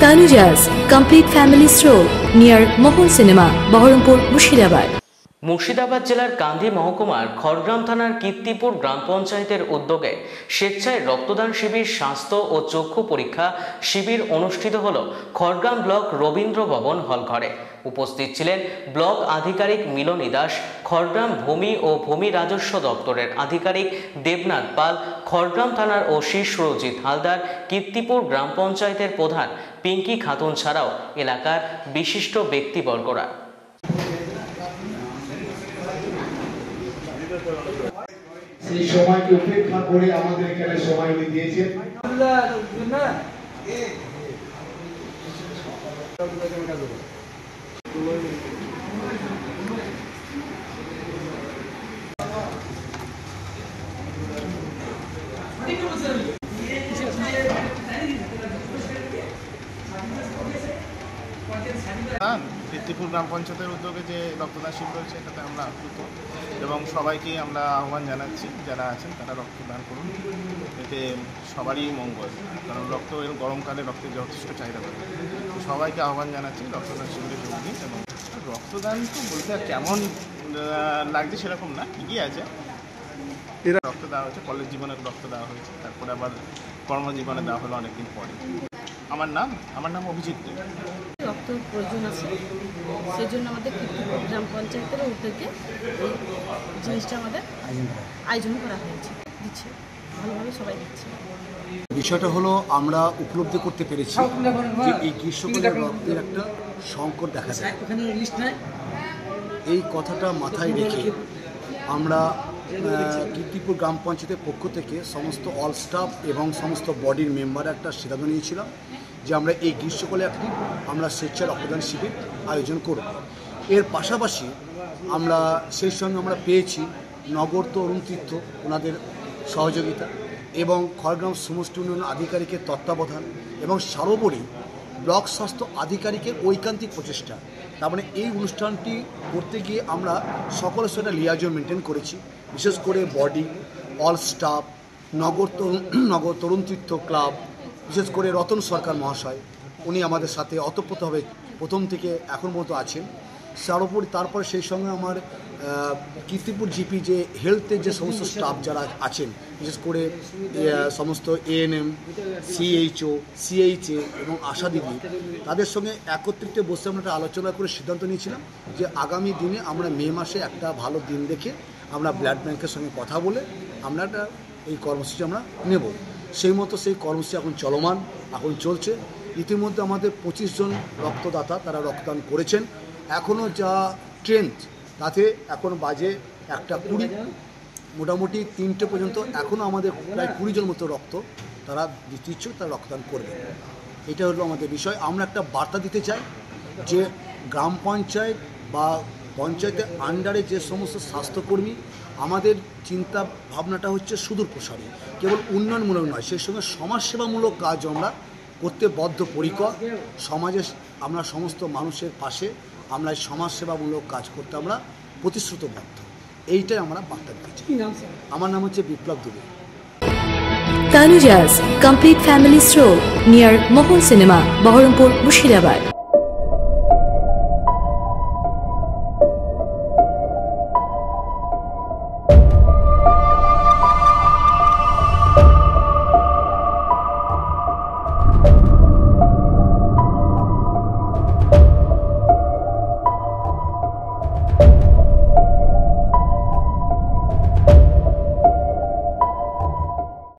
Tanujas Complete Family Stroll near Mohol Cinema, Baharampur, Murshidabad. Murshidabad জেলার কান্দি মহকুমার খড়গ্রাম থানার কীর্তিপুর গ্রাম পঞ্চায়েতের উদ্যোগে স্বেচ্ছায় রক্তদান শিবির, স্বাস্থ্য ও চক্ষু পরীক্ষা শিবির অনুষ্ঠিত হল খড়গ্রাম ব্লক রবীন্দ্র ভবন হলঘরে। উপস্থিত ছিলেন ব্লক আধিকারিক মিলনী দাস, খড়গ্রাম ভূমি ও ভূমি রাজস্ব দপ্তরের আধিকারিক দেবনাথ পাল, খড়গ্রাম থানার ওসি সুরজিৎ হালদার, কীর্তিপুর গ্রাম পঞ্চায়েতের প্রধান পিঙ্কি খাতুন ছাড়াও এলাকার বিশিষ্ট ব্যক্তিবর্গরা। সেই সময়কে উপেক্ষা করে আমাদের এখানে সময় দিয়েছেন। কীর্তিপুর গ্রাম পঞ্চায়েতের উদ্যোগে যে রক্তদান শিবির রয়েছে এটাতে আমরা আপ্লুত এবং সবাইকে আমরা আহ্বান জানাচ্ছি, যারা আছেন তারা রক্তদান করুন, এতে সবারই মঙ্গল। কারণ রক্ত এর গরমকালে রক্তের যথেষ্ট চাহিদা পাবে। সবাইকে আহ্বান জানাচ্ছি রক্তদান শিবিরে যোগ দিন। এবং রক্তদান তো বলতে কেমন লাগছে সেরকম না, ঠিকই আছে। এরা রক্ত দেওয়া হয়েছে, কলেজ জীবনে রক্ত দেওয়া হয়েছে, তারপরে আবার কর্মজীবনে দেওয়া হলো অনেকদিন পরে। আমার নাম অভিজিৎ। রক্ত প্রয়োজন আছে, সেই জন্য আমাদের কীর্তিপুর গ্রাম পঞ্চায়েতের উদ্যোগে এই জিনিসটা আমাদের আয়োজন করা হয়েছে, দিচ্ছে ভালোভাবে সবাই দিচ্ছে। বিষয়টা হলো আমরা উপলব্ধি করতে পেরেছি যে এই গ্রীষ্মকালে রক্তের একটা সংকট দেখা যায়। এই কথাটা মাথায় রেখে আমরা কীর্তিপুর গ্রাম পঞ্চায়েতের পক্ষ থেকে সমস্ত অল স্টাফ এবং সমস্ত বডির মেম্বার একটা সিদ্ধান্ত নিয়েছিলাম যে আমরা এই গ্রীষ্মকালে একটি আমরা স্বেচ্ছায় রক্তদান শিবির আয়োজন করব। এর পাশাপাশি আমরা সেই সঙ্গে আমরা পেয়েছি নগর তরুণ তীর্থ ওনাদের সহযোগিতা এবং খড়গ্রাম সমষ্টি উন্নয়ন আধিকারিকের তত্ত্বাবধান এবং সর্বোপরি ব্লক স্বাস্থ্য আধিকারিকের ঐকান্তিক প্রচেষ্টা। তার মানে এই অনুষ্ঠানটি করতে গিয়ে আমরা সকলের সাথে লিয়াজন মেনটেন করেছি, বিশেষ করে বডি, অল স্টাফ, নগর তরুণ তীর্থ ক্লাব, বিশেষ করে রতন সরকার মহাশয়, উনি আমাদের সাথে অতপ্রতভাবে প্রথম থেকে এখন পর্যন্ত আছেন। সর্বোপরি তারপরে সেই সঙ্গে আমার কীর্তিপুর জিপি যে হেলথের যে সমস্ত স্টাফ যারা আছেন, বিশেষ করে সমস্ত এএনএম, সিএইচও, সিএইচএ এবং আশা দিদি, তাদের সঙ্গে একত্রিত বসে আমরা একটা আলোচনা করে সিদ্ধান্ত নিয়েছিলাম যে আগামী দিনে আমরা মে মাসে একটা ভালো দিন দেখে আমরা ব্লাড ব্যাংকের সঙ্গে কথা বলে আমরা একটা এই কর্মসূচি আমরা নেব। সেই মতো সেই কর্মসূচি এখন চলমান, এখন চলছে। ইতিমধ্যে আমাদের 25 জন রক্তদাতা তারা রক্তদান করেছেন। এখনও যা ট্রেন্ড তাতে এখন বাজে 1:20, মোটামুটি 3টে পর্যন্ত এখনও আমাদের প্রায় 20 জন মতো রক্ত তারা দিতে ইচ্ছুক, তারা রক্তদান করবে। এটা হলো আমাদের বিষয়। আমরা একটা বার্তা দিতে চাই যে গ্রাম পঞ্চায়েত বা পঞ্চায়েতের আন্ডারে যে সমস্ত স্বাস্থ্যকর্মী, আমাদের চিন্তা ভাবনাটা হচ্ছে সুদূর প্রসারী, কেবল উন্নয়নমূলক নয়, সেই সঙ্গে সমাজসেবামূলক কাজ আমরা করতে বদ্ধপরিকর। সমাজে আমরা সমস্ত মানুষের পাশে আমরা সমাজসেবামূলক কাজ করতে আমরা প্রতিশ্রুতবদ্ধ। এইটাই আমরা বার্তা দিতে চাই। আমার নাম হচ্ছে বিপ্লব Dubey. Tanujas Complete Family Stroll near Mohol Cinema, Baharampur, Murshidabad.